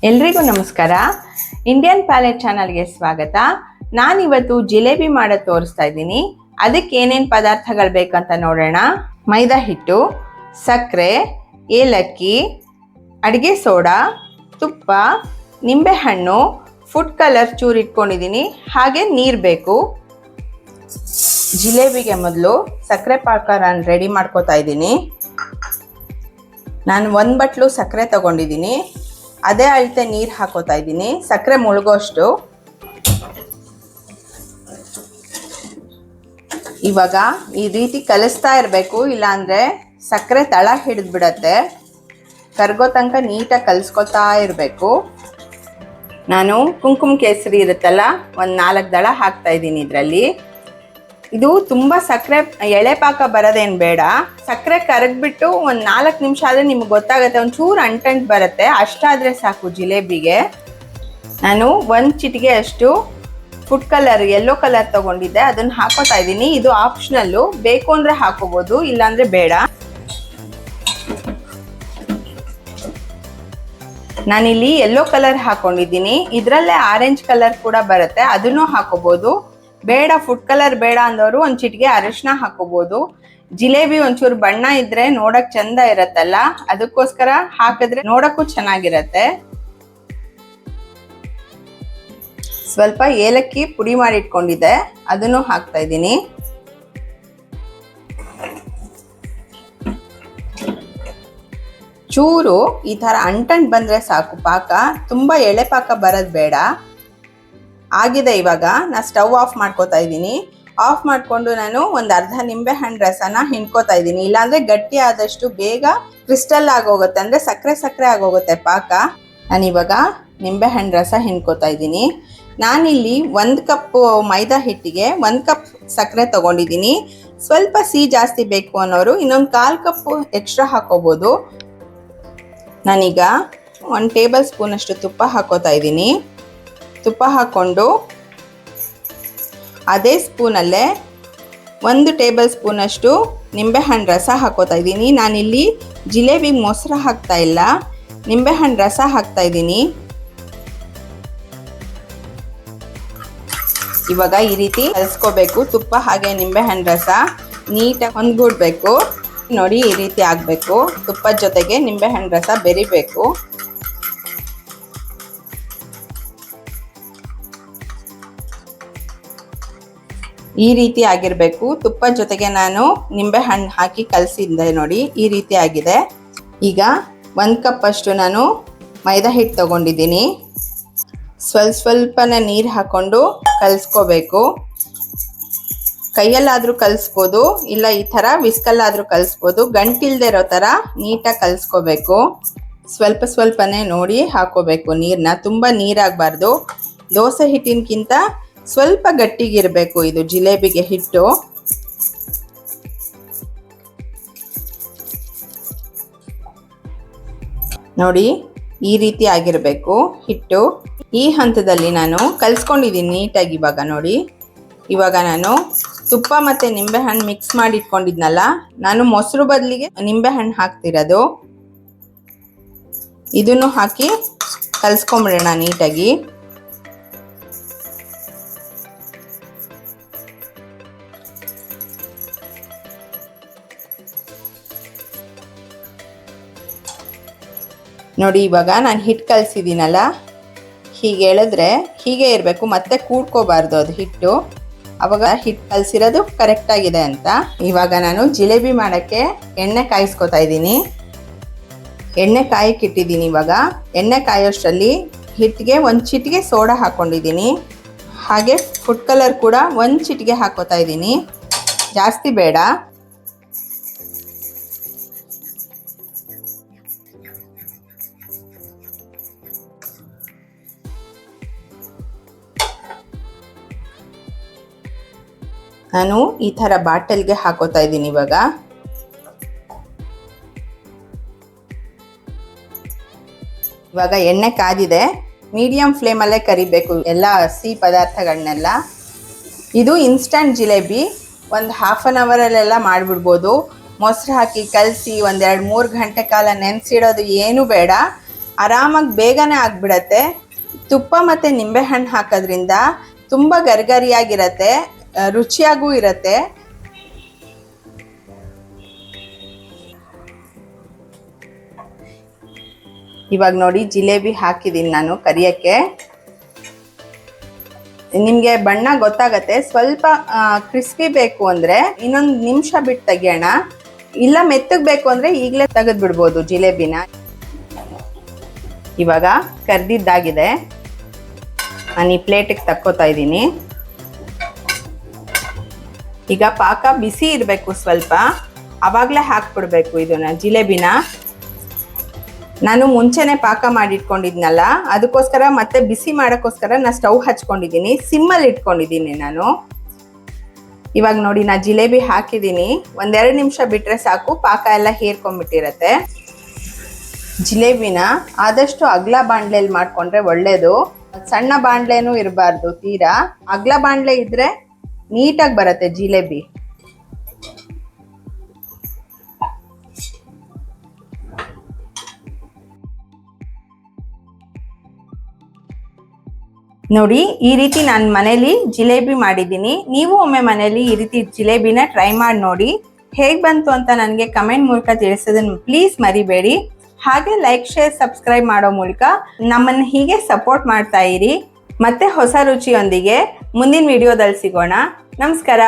ಎಲ್ರಿಗೂ ನಮಸ್ಕಾರ. Indian palette ಚಾನಲ್ಗೆ ಸ್ವಾಗತ. ನಾನಿವತ್ತು ಜಿಲೇಬಿ ಮಾಡೋದು ತೋರಿಸ್ತಾ ಇದ್ದೀನಿ. ಅದಕ್ಕೆ ಏನೇನು ಪದಾರ್ಥಗಳು ಬೇಕಂತ ನೋಡೋಣ. ಮೈದಾ ಹಿಟ್ಟು, ಸಕ್ಕರೆ, ಏಲಕ್ಕಿ, ಅಡುಗೆ ಸೋಡಾ, ತುಪ್ಪ, ನಿಂಬೆಹಣ್ಣು, ಫುಡ್ ಕಲರ್ ಚೂರು ಇಟ್ಕೊಂಡಿದ್ದೀನಿ, ಹಾಗೆ ನೀರು ಬೇಕು. ಜಿಲೇಬಿಗೆ ಮೊದಲು ಸಕ್ಕರೆ ಪಾಕ ನಾನು ರೆಡಿ ಮಾಡ್ಕೋತಾ ಇದ್ದೀನಿ. ನಾನು 1 ಬಟ್ಲು ಸಕ್ಕರೆ ತಗೊಂಡಿದ್ದೀನಿ. ಅದೇ ಅಳತೆ ನೀರು ಹಾಕೋತಾ ಇದ್ದೀನಿ, ಸಕ್ಕರೆ ಮುಳುಗೋಷ್ಟು. ಇವಾಗ ಈ ರೀತಿ ಕಲಿಸ್ತಾ ಇರಬೇಕು, ಇಲ್ಲಾಂದರೆ ಸಕ್ಕರೆ ತಳ ಹಿಡಿದು ಬಿಡತ್ತೆ. ಕರ್ಗೋ ತನಕ ನೀಟಾಗಿ ಕಲಿಸ್ಕೊತಾ ಇರಬೇಕು. ನಾನು ಕುಂಕುಮ ಕೇಸರಿ ಇರುತ್ತಲ್ಲ, ಒಂದು 4 ದಳ ಹಾಕ್ತಾ ಇದ್ದೀನಿ ಇದರಲ್ಲಿ. ಇದು ತುಂಬ ಸಕ್ಕರೆ ಎಳೆ ಪಾಕ ಬರೋದೇನು ಬೇಡ. ಸಕ್ಕರೆ ಕರಗಿಬಿಟ್ಟು ಒಂದು 4 ನಿಮಿಷ ಆದರೆ ನಿಮ್ಗೆ ಗೊತ್ತಾಗುತ್ತೆ, ಒಂಚೂರು ಅಂಟಂಟು ಬರುತ್ತೆ, ಅಷ್ಟಾದರೆ ಸಾಕು ಜಿಲೇಬಿಗೆ. ನಾನು 1 ಚಿಟಿಕೆ ಅಷ್ಟು ಫುಡ್ ಕಲರ್ ಯೆಲ್ಲೋ ಕಲರ್ ತೊಗೊಂಡಿದ್ದೆ, ಅದನ್ನು ಹಾಕೋತಾ ಇದ್ದೀನಿ. ಇದು ಆಪ್ಷನಲ್ಲು, ಬೇಕು ಅಂದರೆ ಹಾಕೋಬೋದು, ಇಲ್ಲಾಂದರೆ ಬೇಡ. ನಾನಿಲ್ಲಿ ಯೆಲ್ಲೋ ಕಲರ್ ಹಾಕೊಂಡಿದ್ದೀನಿ. ಇದರಲ್ಲೇ ಆರೆಂಜ್ ಕಲರ್ ಕೂಡ ಬರುತ್ತೆ, ಅದನ್ನು ಹಾಕೋಬೋದು. ಬೇಡ, ಫುಡ್ ಕಲರ್ ಬೇಡ ಅಂದವರು 1 ಚಿಟಿಕೆ ಅರಿಶಿನ ಹಾಕೋಬೋದು. ಜಿಲೇಬಿ ಒಂಚೂರು ಬಣ್ಣ ಇದ್ರೆ ನೋಡಕ್ ಚಂದ ಇರತ್ತಲ್ಲ, ಅದಕ್ಕೋಸ್ಕರ ಹಾಕಿದ್ರೆ ನೋಡಕ್ಕೂ ಚೆನ್ನಾಗಿರತ್ತೆ. ಸ್ವಲ್ಪ ಏಲಕ್ಕಿ ಪುಡಿ ಮಾಡಿ ಇಟ್ಕೊಂಡಿದ್ದೆ, ಅದನ್ನು ಹಾಕ್ತಾ ಇದ್ದೀನಿ. ಚೂರು ಈ ತರ ಅಂಟಂಟ್ ಬಂದ್ರೆ ಸಾಕು ಪಾಕ, ತುಂಬಾ ಎಳೆ ಪಾಕ ಬರೋದು ಬೇಡ. ಆಗಿದೆ. ಇವಾಗ ನಾನು ಸ್ಟವ್ ಆಫ್ ಮಾಡ್ಕೋತಾ ಇದ್ದೀನಿ. ಆಫ್ ಮಾಡಿಕೊಂಡು ನಾನು ಒಂದು ಅರ್ಧ ನಿಂಬೆ ಹಣ್ಣು ರಸನ ಹಿಂಡ್ಕೋತಾ ಇದ್ದೀನಿ, ಇಲ್ಲಾಂದರೆ ಗಟ್ಟಿ ಆದಷ್ಟು ಬೇಗ ಕ್ರಿಸ್ಟಲ್ ಆಗೋಗುತ್ತೆ, ಅಂದರೆ ಸಕ್ಕರೆ ಆಗೋಗುತ್ತೆ ಪಾಕ. ನಾನಿವಾಗ ನಿಂಬೆ ಹಣ್ಣು ರಸ ಹಿಂಡ್ಕೋತಾ ಇದ್ದೀನಿ. ನಾನಿಲ್ಲಿ 1 ಕಪ್ ಮೈದಾ ಹಿಟ್ಟಿಗೆ 1 ಕಪ್ ಸಕ್ಕರೆ ತೊಗೊಂಡಿದ್ದೀನಿ. ಸ್ವಲ್ಪ ಸಿಹಿ ಜಾಸ್ತಿ ಬೇಕು ಅನ್ನೋರು ಇನ್ನೊಂದು 1/4 ಕಪ್ ಎಕ್ಸ್ಟ್ರಾ ಹಾಕೋಬೋದು. ನಾನೀಗ 1 ಟೇಬಲ್ ಸ್ಪೂನ್ ಅಷ್ಟು ತುಪ್ಪ ಹಾಕೋತಾ ಇದ್ದೀನಿ. ತುಪ್ಪ ಹಾಕ್ಕೊಂಡು ಅದೇ ಸ್ಪೂನಲ್ಲೇ 1 ಟೇಬಲ್ ಸ್ಪೂನಷ್ಟು ನಿಂಬೆಹಣ್ಣು ರಸ ಹಾಕೋತಾ ಇದ್ದೀನಿ. ನಾನಿಲ್ಲಿ ಜಿಲೇಬಿಗೆ ಮೊಸರು ಹಾಕ್ತಾ ಇಲ್ಲ, ನಿಂಬೆಹಣ್ಣು ರಸ ಹಾಕ್ತಾ ಇದ್ದೀನಿ. ಇವಾಗ ಈ ರೀತಿ ಕಲಿಸ್ಕೋಬೇಕು. ತುಪ್ಪ ಹಾಗೆ ನಿಂಬೆಹಣ್ಣು ರಸ ನೀಟಾಗಿ ಹೊಂದ್ಬಿಡ್ಬೇಕು. ನೋಡಿ, ಈ ರೀತಿ ಆಗಬೇಕು. ತುಪ್ಪದ ಜೊತೆಗೆ ನಿಂಬೆಹಣ್ಣು ರಸ ಬೆರಿಬೇಕು. ಈ ರೀತಿ ಆಗಿರಬೇಕು. ತುಪ್ಪದ ಜೊತೆಗೆ ನಾನು ನಿಂಬೆ ಹಣ್ಣು ಹಾಕಿ ಕಲಸಿದ್ದೆ ನೋಡಿ, ಈ ರೀತಿ ಆಗಿದೆ. ಈಗ 1 ಕಪ್ ಅಷ್ಟು ನಾನು ಮೈದಾ ಹಿಟ್ಟು ತೊಗೊಂಡಿದ್ದೀನಿ. ಸ್ವಲ್ಪನೇ ನೀರು ಹಾಕ್ಕೊಂಡು ಕಲಿಸ್ಕೋಬೇಕು. ಕೈಯಲ್ಲಾದರೂ ಕಲಿಸ್ಬೋದು, ಇಲ್ಲ ಈ ಥರ ವಿಸ್ಕಲ್ಲಾದರೂ ಕಲಿಸ್ಬೋದು. ಗಂಟಿಲ್ದೇ ಇರೋ ಥರ ನೀಟಾಗಿ ಕಲಿಸ್ಕೋಬೇಕು. ಸ್ವಲ್ಪನೇ ನೋಡಿ ಹಾಕೋಬೇಕು ನೀರನ್ನ, ತುಂಬ ನೀರಾಗಬಾರ್ದು. ದೋಸೆ ಹಿಟ್ಟಿನಕ್ಕಿಂತ ಸ್ವಲ್ಪ ಗಟ್ಟಿಗಿರಬೇಕು ಇದು ಜಿಲೇಬಿಗೆ ಹಿಟ್ಟು. ನೋಡಿ, ಈ ರೀತಿ ಆಗಿರಬೇಕು ಹಿಟ್ಟು. ಈ ಹಂತದಲ್ಲಿ ನಾನು ಕಲಿಸ್ಕೊಂಡಿದ್ದೀನಿ ನೀಟಾಗಿ. ಇವಾಗ ನೋಡಿ, ಇವಾಗ ನಾನು ತುಪ್ಪ ಮತ್ತು ನಿಂಬೆಹಣ್ಣು ಮಿಕ್ಸ್ ಮಾಡಿ ಇಟ್ಕೊಂಡಿದ್ನಲ್ಲ, ನಾನು ಮೊಸರು ಬದಲಿಗೆ ನಿಂಬೆಹಣ್ಣು ಹಾಕ್ತಿರೋದು. ಇದನ್ನು ಹಾಕಿ ಕಲಿಸ್ಕೊಂಬಿಡೋಣ ನೀಟಾಗಿ. ನೋಡಿ, ಇವಾಗ ನಾನು ಹಿಟ್ಟು ಕಲಿಸಿದ್ದೀನಲ್ಲ, ಹೀಗೆ ಎಳೆದ್ರೆ ಹೀಗೆ ಇರಬೇಕು, ಮತ್ತೆ ಕೂಡ್ಕೋಬಾರ್ದು ಅದು ಹಿಟ್ಟು. ಅವಾಗ ಹಿಟ್ಟು ಕಲಿಸಿರೋದು ಕರೆಕ್ಟಾಗಿದೆ ಅಂತ. ಇವಾಗ ನಾನು ಜಿಲೇಬಿ ಮಾಡೋಕ್ಕೆ ಎಣ್ಣೆ ಕಾಯಿಸ್ಕೊತಾ ಇದ್ದೀನಿ. ಎಣ್ಣೆ ಕಾಯಕ್ಕಿಟ್ಟಿದ್ದೀನಿ. ಇವಾಗ ಎಣ್ಣೆ ಕಾಯೋಷ್ಟರಲ್ಲಿ ಹಿಟ್ಟಿಗೆ 1 ಚಿಟಿಕೆ ಸೋಡಾ ಹಾಕ್ಕೊಂಡಿದ್ದೀನಿ. ಹಾಗೆ ಫುಡ್ ಕಲರ್ ಕೂಡ 1 ಚಿಟಿಕೆ ಹಾಕೋತಾ ಇದ್ದೀನಿ, ಜಾಸ್ತಿ ಬೇಡ. ನಾನು ಈ ಥರ ಬಾಟಲ್ಗೆ ಹಾಕೋತಾ ಇದ್ದೀನಿ. ಇವಾಗ ಎಣ್ಣೆ ಕಾದಿದೆ. ಮೀಡಿಯಂ ಫ್ಲೇಮಲ್ಲೇ ಕರಿಬೇಕು ಎಲ್ಲ ಸಿಹಿ ಪದಾರ್ಥಗಳನ್ನೆಲ್ಲ. ಇದು ಇನ್ಸ್ಟಂಟ್ ಜಿಲೇಬಿ, ಒಂದು 1/2 ಅವರಲ್ಲೆಲ್ಲ ಮಾಡಿಬಿಡ್ಬೋದು. ಮೊಸರು ಹಾಕಿ ಕಲಸಿ 1-2-3 ಗಂಟೆ ಕಾಲ ನೆನೆಸಿಡೋದು ಏನೂ ಬೇಡ. ಆರಾಮಾಗಿ ಬೇಗನೆ ಆಗಿಬಿಡತ್ತೆ. ತುಪ್ಪ ಮತ್ತು ನಿಂಬೆಹಣ್ಣು ಹಾಕೋದ್ರಿಂದ ತುಂಬ ಗರಿಗರಿಯಾಗಿರತ್ತೆ, ರುಚಿಯಾಗೂ ಇರತ್ತೆ. ಇವಾಗ ನೋಡಿ ಜಿಲೇಬಿ ಹಾಕಿದ್ದೀನಿ ನಾನು ಕರಿಯಕ್ಕೆ. ನಿಮಗೆ ಬಣ್ಣ ಗೊತ್ತಾಗತ್ತೆ. ಸ್ವಲ್ಪ ಕ್ರಿಸ್ಪಿ ಬೇಕು ಅಂದರೆ ಇನ್ನೊಂದು ನಿಮಿಷ ಬಿಟ್ಟು ತೆಗಿಯೋಣ, ಇಲ್ಲ ಮೆತ್ತಗೆ ಬೇಕು ಅಂದರೆ ಈಗಲೇ ತೆಗೆದು ಬಿಡ್ಬೋದು ಜಿಲೇಬಿನ. ಇವಾಗ ಕರ್ದಿದ್ದಾಗಿದೆ, ನಾನು ಈ ಪ್ಲೇಟಿಗೆ ತಕ್ಕೋತಾ ಇದ್ದೀನಿ. ಈಗ ಪಾಕ ಬಿಸಿ ಇರಬೇಕು ಸ್ವಲ್ಪ, ಆವಾಗಲೇ ಹಾಕ್ಬಿಡ್ಬೇಕು ಇದನ್ನ ಜಿಲೇಬಿನ. ನಾನು ಮುಂಚೆನೇ ಪಾಕ ಮಾಡಿಟ್ಕೊಂಡಿದ್ನಲ್ಲ, ಅದಕ್ಕೋಸ್ಕರ ಮತ್ತೆ ಬಿಸಿ ಮಾಡೋಕ್ಕೋಸ್ಕರ ನಾನು ಸ್ಟವ್ ಹಚ್ಕೊಂಡಿದ್ದೀನಿ, ಸಿಮ್ಮಲ್ಲಿ ಇಟ್ಕೊಂಡಿದ್ದೀನಿ ನಾನು. ಇವಾಗ ನೋಡಿ ನಾನು ಜಿಲೇಬಿ ಹಾಕಿದ್ದೀನಿ, ಒಂದೆರಡು ನಿಮಿಷ ಬಿಟ್ಟರೆ ಸಾಕು, ಪಾಕ ಎಲ್ಲ ಹೇರ್ಕೊಂಡ್ಬಿಟ್ಟಿರತ್ತೆ. ಜಿಲೇಬಿನ ಆದಷ್ಟು ಅಗ್ಲ ಬಾಣಲೆಯಲ್ಲಿ ಮಾಡಿಕೊಂಡ್ರೆ ಒಳ್ಳೆಯದು. ಸಣ್ಣ ಬಾಣಲೆನೂ ಇರಬಾರ್ದು, ತೀರಾ ಅಗ್ಲ ಬಾಣಲೆ ಇದ್ದರೆ ನೀಟಾಗಿ ಬರುತ್ತೆ ಜಿಲೇಬಿ. ನೋಡಿ ಈ ರೀತಿ ನಾನು ಮನೇಲಿ ಜಿಲೇಬಿ ಮಾಡಿದ್ದೀನಿ. ನೀವು ಒಮ್ಮೆ ಮನೇಲಿ ಈ ರೀತಿ ಜಿಲೇಬಿನ ಟ್ರೈ ಮಾಡಿ ನೋಡಿ, ಹೇಗೆ ಬಂತು ಅಂತ ನನಗೆ ಕಮೆಂಟ್ ಮೂಲಕ ತಿಳಿಸೋದನ್ನು ಪ್ಲೀಸ್ ಮರಿಬೇಡಿ. ಹಾಗೆ ಲೈಕ್, ಶೇರ್, ಸಬ್ಸ್ಕ್ರೈಬ್ ಮಾಡೋ ಮೂಲಕ ನಮ್ಮನ್ನು ಹೀಗೆ ಸಪೋರ್ಟ್ ಮಾಡ್ತಾ ಇರಿ. ಮತ್ತೆ ಹೊಸ ರುಚಿಯೊಂದಿಗೆ ಮುಂದಿನ ವಿಡಿಯೋದಲ್ಲಿ ಸಿಗೋಣ. ನಮಸ್ಕಾರ.